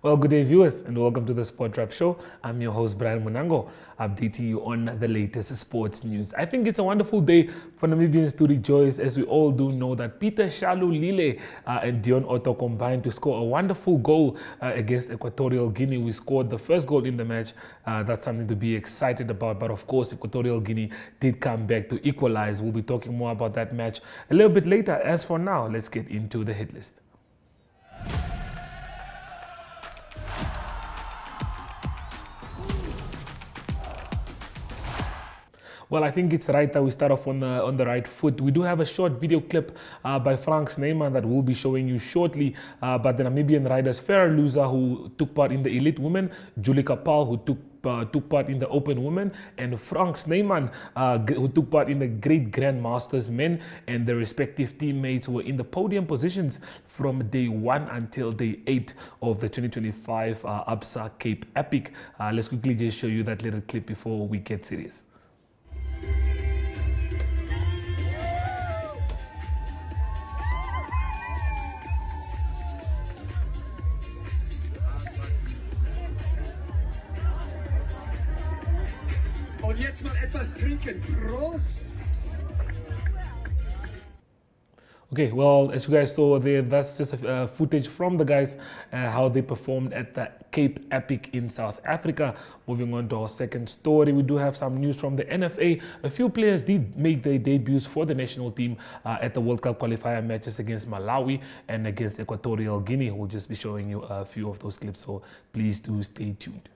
Well, good day, viewers, and welcome to the SportWrap show. I'm your host, Brian Munango, updating you on the latest sports news. I think it's a wonderful day for Namibians to rejoice, as we all do know that Peter Shalulile and Dion Otto combined to score a wonderful goal against Equatorial Guinea. We scored the first goal in the match. That's something to be excited about. But of course, Equatorial Guinea did come back to equalize. We'll be talking more about that match a little bit later. As for now, let's get into the hit list. Well, I think it's right that we start off on the right foot. We do have a short video clip by Frank Snyman that we'll be showing you shortly. But the Namibian riders Vera Looser, who took part in the elite women, Julika Paul, who took part in the open women, and Frank Snyman, who took part in the Great Grandmasters men, and their respective teammates were in the podium positions from day 1 until day 8 of the 2025 Absa Cape Epic. Let's quickly just show you that little clip before we get serious. Und jetzt mal etwas trinken. Prost! Okay, well, as you guys saw there, that's just footage from the guys, how they performed at the Cape Epic in South Africa. Moving on to our second story, we do have some news from the NFA. A few players did make their debuts for the national team at the World Cup qualifier matches against Malawi and against Equatorial Guinea. We'll just be showing you a few of those clips, so please do stay tuned.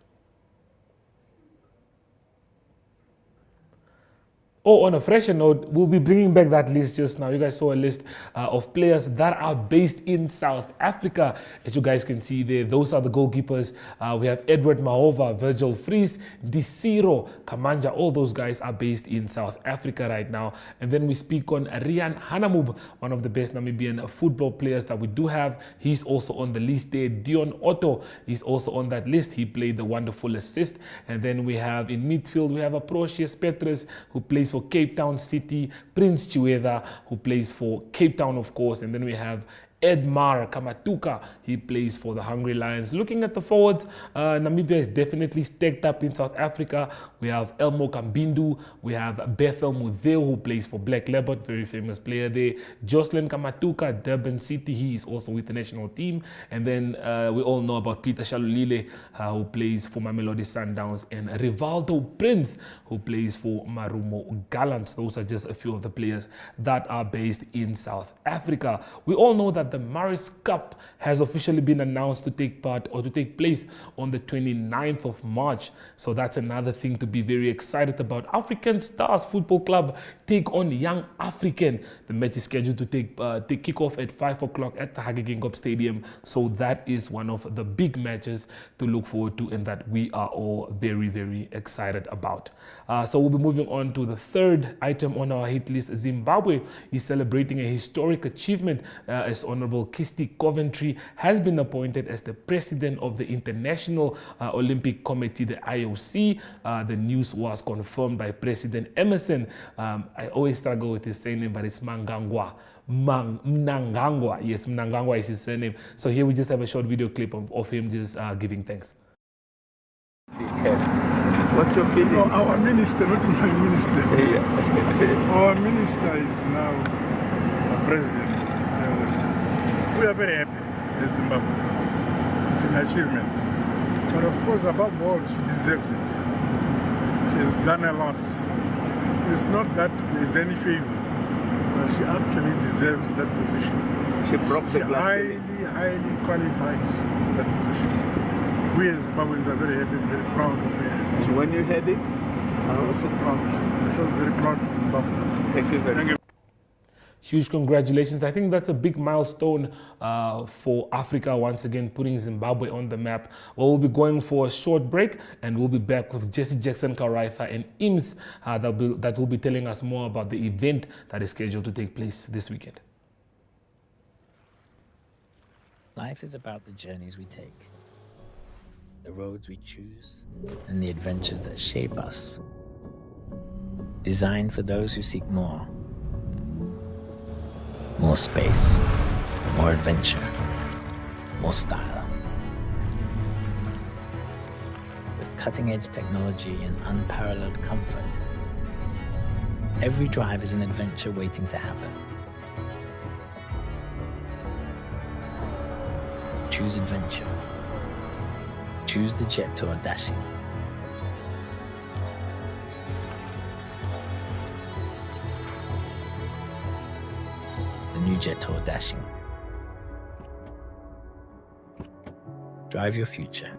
Oh, on a fresher note, we'll be bringing back that list just now. You guys saw a list of players that are based in South Africa. As you guys can see there, those are the goalkeepers. We have Edward Mahova, Virgil Fries, Disiro, Kamanja. All those guys are based in South Africa right now. And then we speak on Rian Hanamub, one of the best Namibian football players that we do have. He's also on the list there. Dion Otto is also on that list. He played the wonderful assist. And then we have in midfield, we have Aprocius Petrus, who plays for Cape Town City, Prince Chiweda, who plays for Cape Town, of course, and then we have Edmar Kamatuka, he plays for the Hungry Lions. Looking at the forwards, Namibia is definitely stacked up in South Africa. We have Elmo Kambindu, we have Bethel Mudeo, who plays for Black Leopard, very famous player there. Jocelyn Kamatuka, Durban City, he is also with the national team. And then we all know about Peter Shalulile, who plays for Mamelodi Sundowns, and Rivaldo Prince, who plays for Marumo Gallants. Those are just a few of the players that are based in South Africa. We all know that the Maris Cup has officially been announced to take place on the 29th of March. So that's another thing to be very excited about. African Stars Football Club take on Young African. The match is scheduled to kick off at 5 o'clock at the Hage Geingob Stadium. So that is one of the big matches to look forward to and that we are all very, very excited about. So we'll be moving on to the third item on our hit list. Zimbabwe is celebrating a historic achievement as Honorable Kirsty Coventry has been appointed as the president of the International Olympic Committee, the IOC. The news was confirmed by President Emerson. I always struggle with his surname, but it's Mnangagwa. Mnangagwa. Yes, Mnangagwa is his surname. So here we just have a short video clip of him just giving thanks. What's your feeling? Oh, our minister, not my minister. Yeah. Our minister is now president. We are very happy in Zimbabwe. It's an achievement. But of course, above all, she deserves it. She has done a lot. It's not that there is any favor, but she actually deserves that position. She broke the glass. Highly qualifies that position. We as Zimbabweans are very happy and very proud of her. So when you had it? I was so proud. I felt very proud of Zimbabwe. Thank you very much. Huge congratulations. I think that's a big milestone for Africa, once again putting Zimbabwe on the map. Well, we'll be going for a short break and we'll be back with Jesse Jackson Karaitha and Ims that will be telling us more about the event that is scheduled to take place this weekend. Life is about the journeys we take, the roads we choose, and the adventures that shape us. Designed for those who seek more. More space, more adventure, more style. cutting edge technology and unparalleled comfort. Every drive is an adventure waiting to happen. Choose adventure. Choose the Jet Tour Dashing. The new Jet Tour Dashing. Drive your future.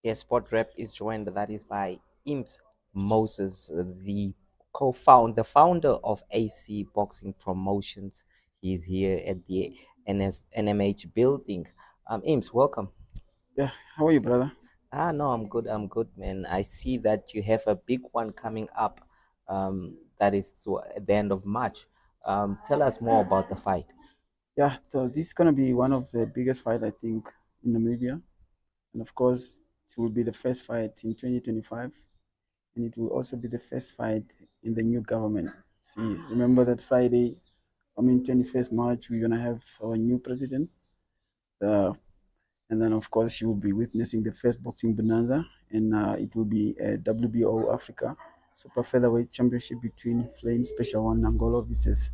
Yes, SportWrap is joined, that is by Imps Moses, the founder of AC Boxing Promotions. He's here at the NMH building. Imps, welcome. Yeah, how are you, brother? No, I'm good, man. I see that you have a big one coming up. That is at the end of March. Tell us more about the fight. Yeah, so this is gonna be one of the biggest fight I think in Namibia, and of course, it will be the first fight in 2025, and it will also be the first fight in the new government. See, remember that Friday, 21st March, we're gonna have our new president, uh, and then of course she will be witnessing the first boxing bonanza, and it will be a WBO Africa Super Featherweight Championship between Flame Special One Nangolo versus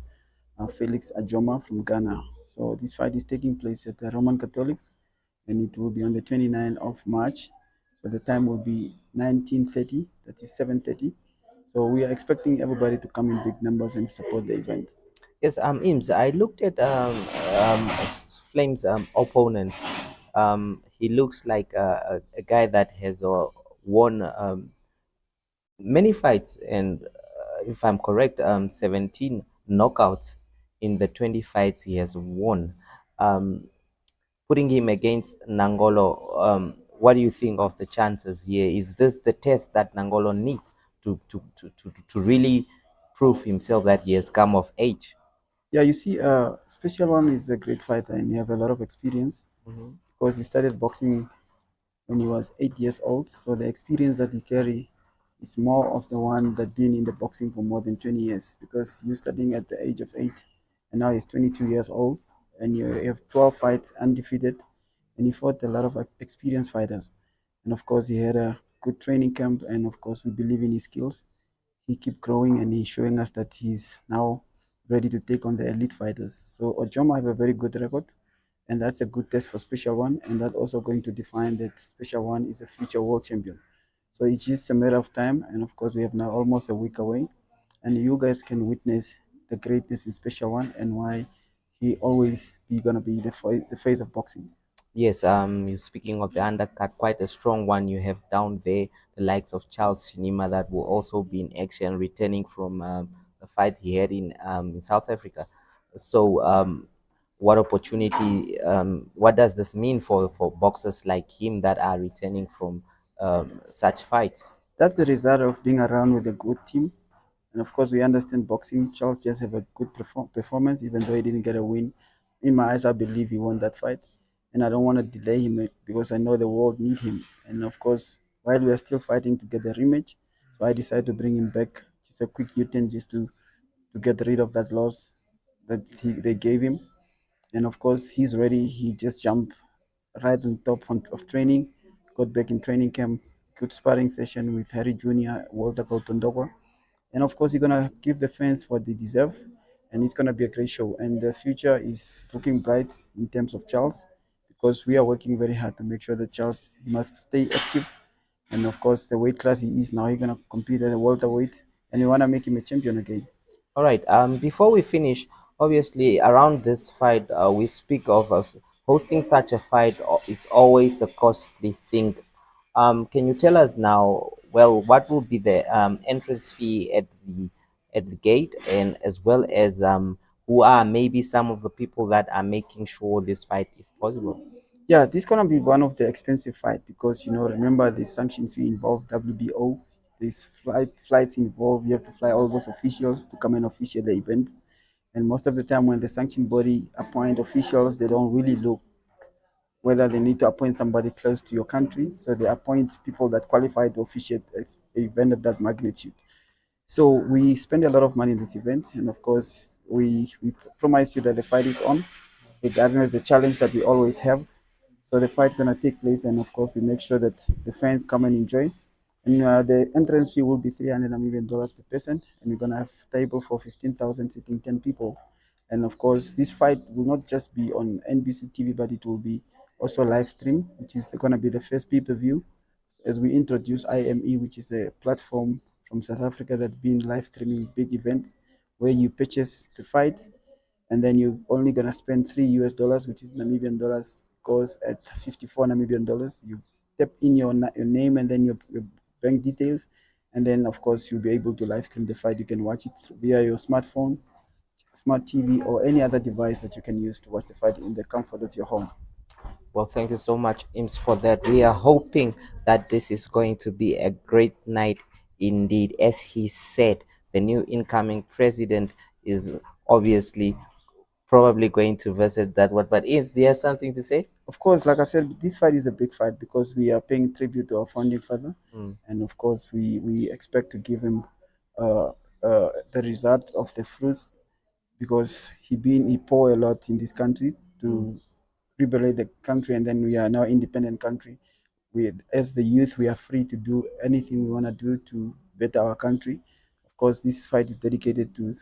Felix Ajoma from Ghana. So this fight is taking place at the Roman Catholic, and it will be on the 29th of March. So the time will be 19:30, that is 7:30. So we are expecting everybody to come in big numbers and support the event. Yes, Ims, I looked at Flame's opponent. He looks like a guy that has won many fights, and if I'm correct, 17 knockouts in the 20 fights he has won. Putting him against Nangolo, what do you think of the chances here? Is this the test that Nangolo needs to really prove himself that he has come of age? Yeah, you see, Special One is a great fighter and he have a lot of experience because he started boxing when he was 8 years old. So the experience that he carry is more of the one that been in the boxing for more than 20 years because you studying at the age of 8 and now he's 22 years old and you have 12 fights undefeated and he fought a lot of experienced fighters. And of course, he had a good training camp and of course, we believe in his skills. He keep growing and he's showing us that he's now ready to take on the elite fighters. So Ojoma have a very good record and that's a good test for Special One, and that's also going to define that Special One is a future world champion. So it's just a matter of time, and of course we have now almost a week away, and you guys can witness the greatness in Special One and why he always be gonna be the face of boxing. Yes, you're speaking of the undercut, quite a strong one you have down there, the likes of Charles Shinima that will also be in action, returning from a fight he had in South Africa. So, what opportunity, what does this mean for boxers like him that are returning from such fights? That's the result of being around with a good team. And of course, we understand boxing. Charles just have a good performance, even though he didn't get a win. In my eyes, I believe he won that fight. And I don't want to delay him because I know the world need him. And of course, while we are still fighting to get the rematch, so I decided to bring him back. Just a quick U-turn just to get rid of that loss that they gave him. And of course, he's ready. He just jumped right on top of training, got back in training camp, good sparring session with Harry Jr., Walter Kautondogwa. And of course, he's going to give the fans what they deserve. And it's going to be a great show. And the future is looking bright in terms of Charles because we are working very hard to make sure that Charles must stay active. And of course, the weight class he is now, he's going to compete at the welterweight. And we want to make him a champion again. All right. Before we finish, obviously around this fight, we speak of hosting such a fight. It's always a costly thing. Can you tell us now? Well, what will be the entrance fee at the gate, and as well as who are maybe some of the people that are making sure this fight is possible? Yeah, this gonna be one of the expensive fight because remember the sanction fee involved WBO. There's flights involved. You have to fly all those officials to come and officiate the event. And most of the time, when the sanction body appoint officials, they don't really look whether they need to appoint somebody close to your country. So they appoint people that qualify to officiate an event of that magnitude. So we spend a lot of money in this event, and of course, we promise you that the fight is on, regardless the challenge that we always have. So the fight gonna take place, and of course, we make sure that the fans come and enjoy. And the entrance fee will be $300 per person, and we're gonna have table for 15,000 sitting 10 people. And of course, this fight will not just be on NBC TV, but it will be also live stream, which is gonna be the first pay-per-view as we introduce IME, which is a platform from South Africa that's been live streaming big events where you purchase the fight and then you're only gonna spend $3 US, which is Namibian dollars, goes at 54 Namibian dollars. You tap in your name and then your bank details, and then of course you'll be able to live stream the fight. You can watch it via your smartphone, smart TV, or any other device that you can use to watch the fight in the comfort of your home. Well, thank you so much, Ims, for that. We are hoping that this is going to be a great night indeed. As he said, the new incoming president is obviously probably going to visit that one. But Ims, do you have something to say? Of course, like I said, this fight is a big fight because we are paying tribute to our founding father, and of course, we expect to give him the result of the fruits because he poured a lot in this country to liberate the country, and then we are now independent country. We, as the youth, we are free to do anything we want to do to better our country. Of course, this fight is dedicated to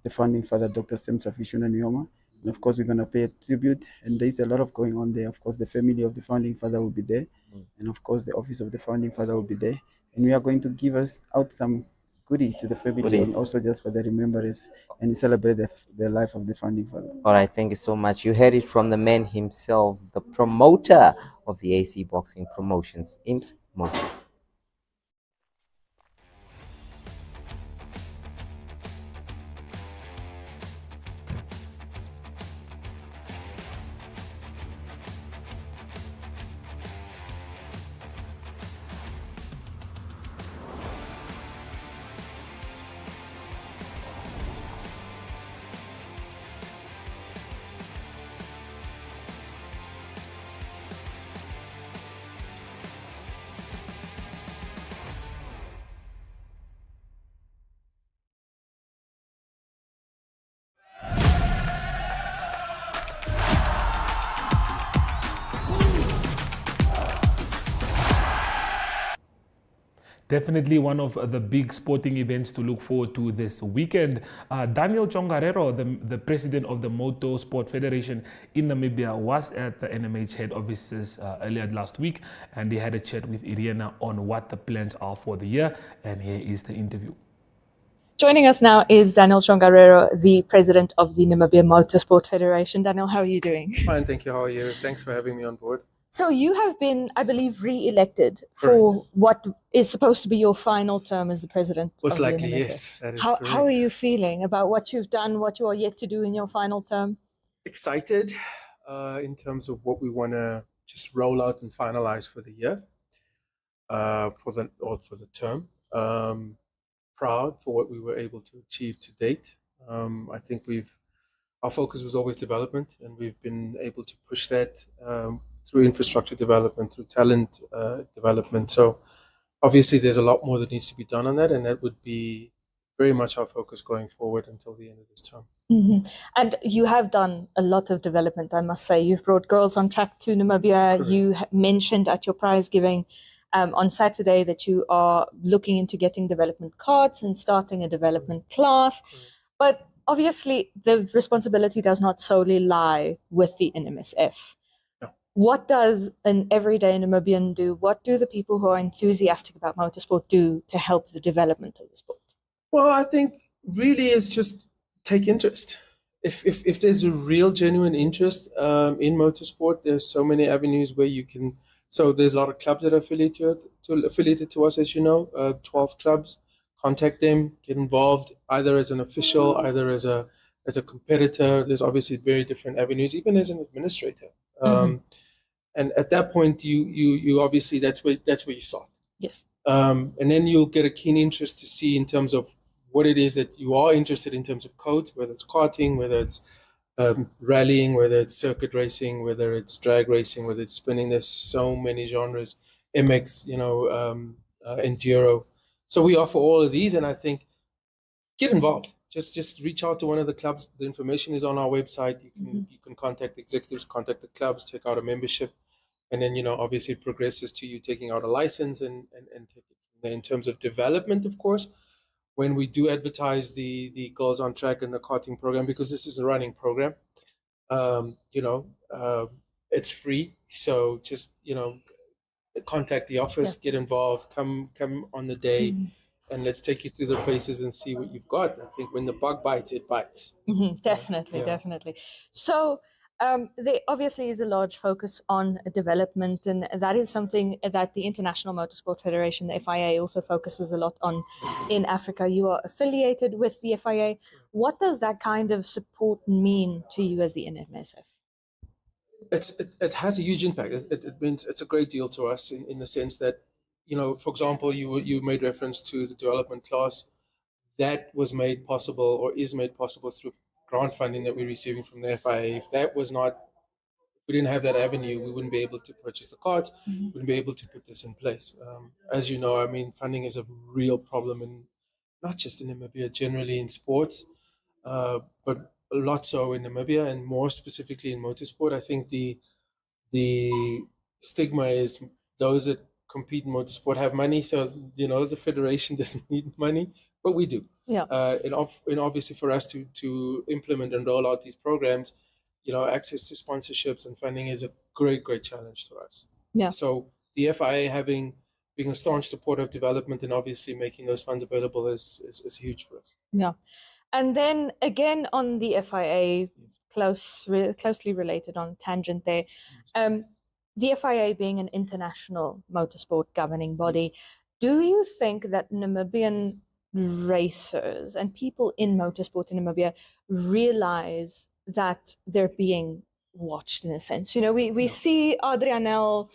the founding father, Dr. Semsa Fishuna Nyoma. And of course, we're going to pay a tribute, and there's a lot of going on there. Of course, the family of the founding father will be there, and of course, the office of the founding father will be there. And we are going to give out some goodies to the family, and also just for the remembrance and celebrate the life of the founding father. All right, thank you so much. You heard it from the man himself, the promoter of the AC Boxing Promotions, Ims Moses. Definitely one of the big sporting events to look forward to this weekend. Daniel Chongarero, the president of the Motor Sport Federation in Namibia, was at the NMH head offices earlier last week, and he had a chat with Irina on what the plans are for the year, and here is the interview. Joining us now is Daniel Chongarero, the president of the Namibia Motorsport Federation. Daniel, how are you doing? Fine, thank you. How are you? Thanks for having me on board. So you have been, I believe, re-elected for what is supposed to be your final term as the president. Most of likely, the NMSF. yes. That is how correct. are you feeling about what you've done, what you are yet to do in your final term? Excited in terms of what we want to just roll out and finalize for the year, for the term. Proud for what we were able to achieve to date. I think our focus was always development, and we've been able to push that through infrastructure development, through talent development. So obviously there's a lot more that needs to be done on that, and that would be very much our focus going forward until the end of this term. Mm-hmm. And you have done a lot of development, I must say. You've brought girls on track to Namibia. Correct. You mentioned at your prize giving on Saturday that you are looking into getting development cards and starting a development class. Correct. But obviously, the responsibility does not solely lie with the NMSF. No. What does an everyday Namibian do? What do the people who are enthusiastic about motorsport do to help the development of the sport? Well, I think really is just take interest. If there's a real genuine interest in motorsport, there's so many avenues where you can. So there's a lot of clubs that are affiliated to us, as you know, 12 clubs. Contact them, get involved either as an official, either as a competitor. There's obviously very different avenues, even as an administrator. And at that point, you obviously that's where you start. Yes. And then you'll get a keen interest to see in terms of what it is that you are interested in terms of codes, whether it's karting, whether it's rallying, whether it's circuit racing, whether it's drag racing, whether it's spinning. There's so many genres, MX, enduro. So we offer all of these, and I think get involved. Just reach out to one of the clubs. The information is on our website. You can contact the executives, contact the clubs, take out a membership, and then obviously it progresses to you taking out a license and take it from there. In terms of development, of course, when we do advertise the Girls on Track and the karting program, because this is a running program, it's free. So just contact the office, get involved, come on the day. And let's take you through the places and see what you've got. I think when the bug bites, it bites. Definitely. So there obviously is a large focus on development, and that is something that the International Motorsport Federation, the FIA, also focuses a lot on in Africa. You are affiliated with the FIA. What does that kind of support mean to you as the NMSF? It has a huge impact. It means it's a great deal to us in the sense that, for example, you made reference to the development class. That was made possible, or is made possible, through grant funding that we're receiving from the FIA. If we didn't have that avenue, we wouldn't be able to purchase the cards, wouldn't be able to put this in place. As you know, funding is a real problem, not just in Namibia, generally in sports, but a lot so in Namibia, and more specifically in motorsport. I think the stigma is those that compete in motorsport have money, so the federation doesn't need money, but we do. And obviously for us to implement and roll out these programs, access to sponsorships and funding is a great challenge to us. So the FIA being a staunch supporter of development and obviously making those funds available is huge for us. And then again on the FIA, closely related on tangent there, the FIA being an international motorsport governing body, do you think that Namibian racers and people in motorsport in Namibia realize that they're being watched in a sense? We see Adrianel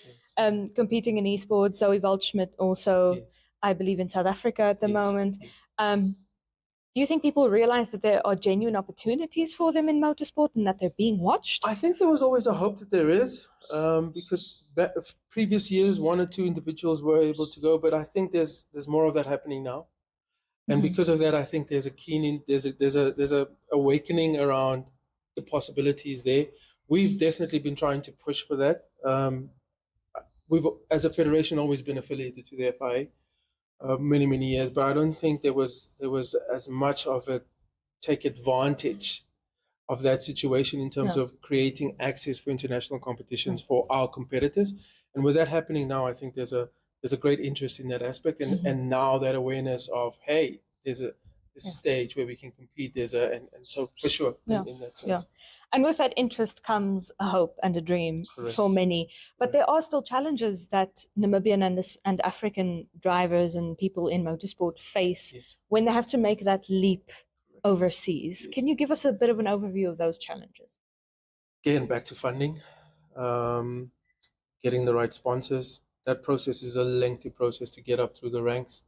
competing in esports, Zoe Waldschmidt also, I believe, in South Africa at the moment. Do you think people realize that there are genuine opportunities for them in motorsport and that they're being watched? I think there was always a hope that there is, because previous years, one or two individuals were able to go, but I think there's more of that happening now. And because of that, I think there's a awakening around the possibilities there. We've definitely been trying to push for that. We've, as a federation, always been affiliated to the FIA. Many years, but I don't think there was as much of a take advantage of that situation in terms of creating access for international competitions for our competitors. And with that happening now, I think there's a great interest in that aspect, and now that awareness of, hey, there's a stage where we can compete. And so for sure in that sense. And with that interest comes a hope and a dream for many. But there are still challenges that Namibian and African drivers and people in motorsport face when they have to make that leap overseas. Can you give us a bit of an overview of those challenges? Getting back to funding, getting the right sponsors. That process is a lengthy process to get up through the ranks.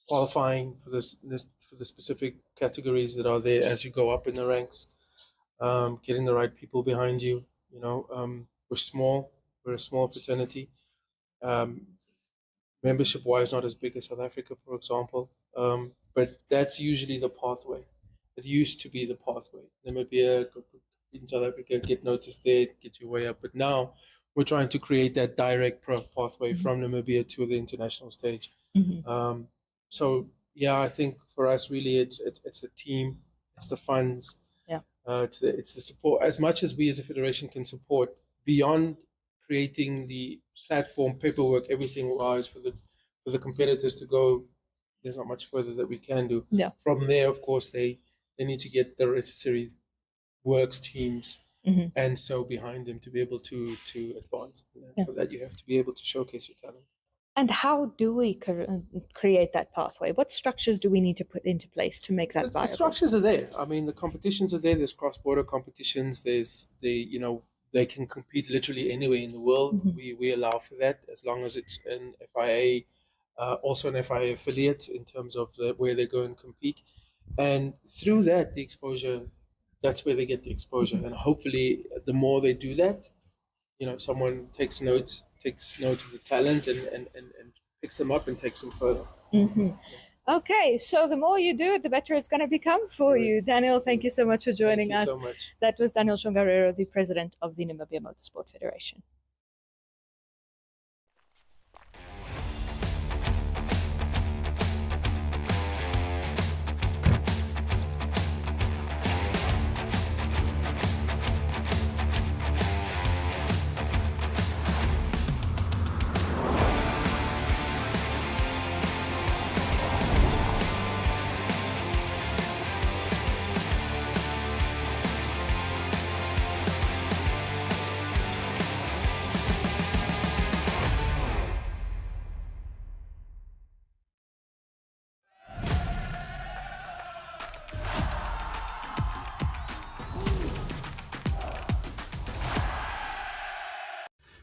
Qualifying for the specific categories that are there as you go up in the ranks. Getting the right people behind you. We're small. We're a small fraternity. Membership-wise, not as big as South Africa, for example. But that's usually the pathway. It used to be the pathway. Namibia, in South Africa, get noticed there, get your way up. But now we're trying to create that direct pathway from Namibia to the international stage. So yeah, I think for us, really, it's the team, it's the funds. It's the support. As much as we as a federation can support, beyond creating the platform, paperwork, everything wise for the competitors to go, there's not much further that we can do. From there, of course, they need to get the necessary works teams and so behind them to be able to advance. For that, you have to be able to showcase your talent. And how do we create that pathway? What structures do we need to put into place to make that viable? The structures are there. The competitions are there. There's cross-border competitions. They can compete literally anywhere in the world. We allow for that as long as it's an FIA, also an FIA affiliate in terms of where they go and compete. And through that, the exposure, that's where they get the exposure. And hopefully, the more they do that, someone takes note of the talent and picks them up and takes them further. Okay, so the more you do it, the better it's going to become for you. Daniel, thank you so much for joining us. Thank you so much. That was Daniel Shongarero, the president of the Namibia Motorsport Federation.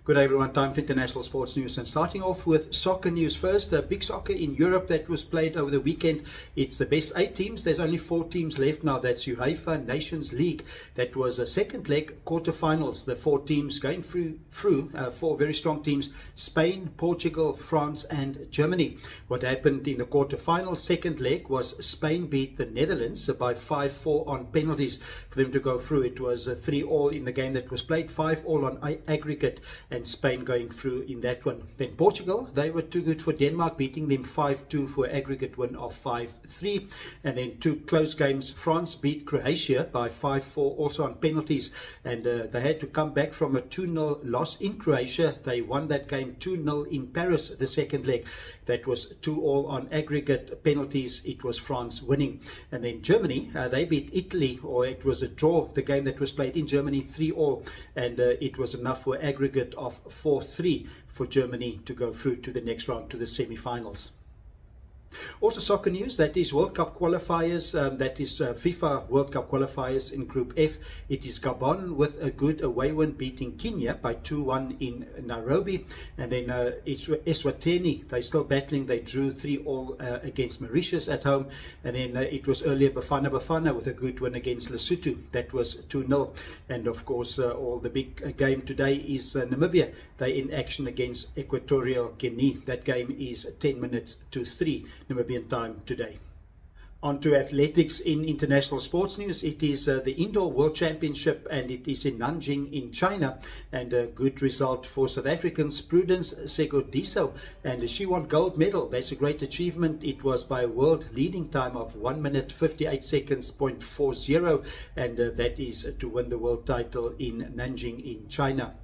Good day everyone, time for international sports news, and starting off with soccer news first. Big soccer in Europe that was played over the weekend. It's the best 8 teams. There's only 4 teams left now. That's UEFA Nations League. That was a second leg quarterfinals. The 4 teams going through 4 very strong teams: Spain, Portugal, France and Germany. What happened in the quarterfinals second leg was Spain beat the Netherlands by 5-4 on penalties for them to go through. It was 3-all in the game that was played, 5-all on aggregate, and Spain going through in that one. Then Portugal, they were too good for Denmark, beating them 5-2 for an aggregate win of 5-3. And then 2 close games. France beat Croatia by 5-4 also on penalties, and they had to come back from a 2-0 loss in Croatia. They won that game 2-0 in Paris the second leg. That was 2-all on aggregate penalties. It was France winning. And then Germany, they beat Italy, or it was a draw, the game that was played in Germany, 3-all, and it was enough for aggregate of 4-3 for Germany to go through to the next round, to the semi-finals. Also soccer news, that is World Cup qualifiers, that is FIFA World Cup qualifiers in Group F. It is Gabon with a good away win, beating Kenya by 2-1 in Nairobi. And then it's Eswatini, they're still battling. They drew 3-all against Mauritius at home. And then it was earlier Bafana with a good win against Lesotho. That was 2-0. And of course all the big game today is Namibia. They're in action against Equatorial Guinea. That game is 10 minutes to 3 Namibian time today. On to athletics in international sports news. It is the Indoor World Championship, and it is in Nanjing in China, and a good result for South Africans Prudence Segodiso, and she won gold medal. That's a great achievement. It was by a world leading time of 1 minute 58 seconds .40, and that is to win the world title in Nanjing in China.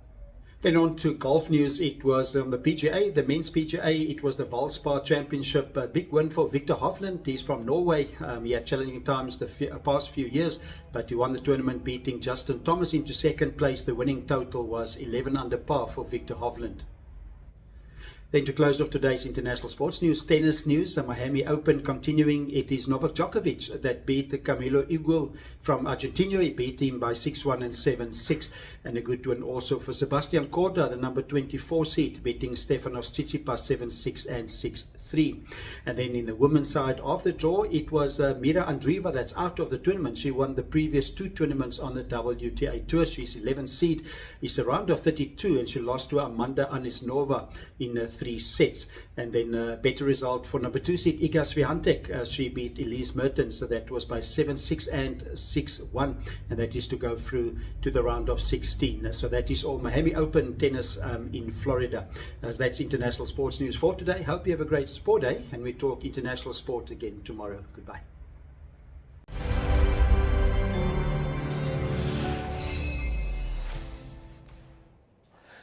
Then on to golf news. It was on the PGA, the men's PGA. It was the Valspar Championship. A big win for Victor Hovland. He's from Norway. He had challenging times the past few years, but he won the tournament, beating Justin Thomas into second place. The winning total was 11 under par for Victor Hovland. Then to close off today's international sports news, tennis news, the Miami Open continuing. It is Novak Djokovic that beat Camilo Hugo from Argentina. He beat him by 6-1 and 7-6. And a good win also for Sebastian Korda, the number 24 seed, beating Stefanos Tsitsipas 7-6 and 6-3. And then in the women's side of the draw, it was Mira Andreeva that's out of the tournament. She won the previous 2 tournaments on the WTA Tour. She's 11th seed. It's a round of 32, and she lost to Amanda Anisimova in 3 sets. And then a better result for number 2 seed Iga Swiatek. She beat Elise Mertens, so that was by 7-6 and 6-1, and that is to go through to the round of 16. So that is all Miami Open tennis in Florida. That's international sports news for today. Hope you have a great sport day, and we talk international sport again tomorrow. Goodbye.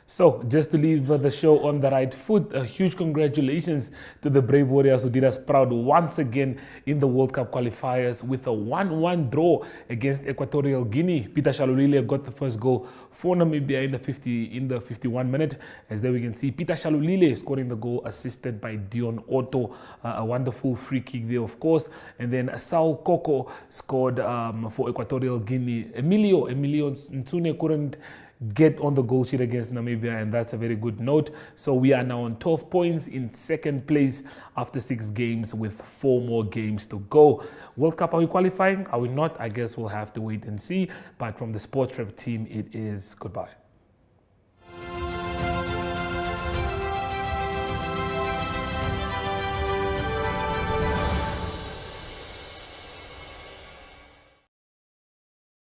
So, just to leave the show on the right foot, a huge congratulations to the Brave Warriors who did us proud once again in the World Cup qualifiers with a 1-1 draw against Equatorial Guinea. Peter Shalulile got the first goal for Namibia in the 51 minute. As there we can see, Peter Shalulile scoring the goal, assisted by Dion Otto. A wonderful free kick there, of course. And then Saul Koko scored for Equatorial Guinea. Emilio Nsune couldn't get on the goal sheet against Namibia, and that's a very good note. So we are now on 12 points in second place after 6 games with 4 more games to go. World Cup, are we qualifying? Are we not? I guess we'll have to wait and see. But from the SportWrap team, it is goodbye.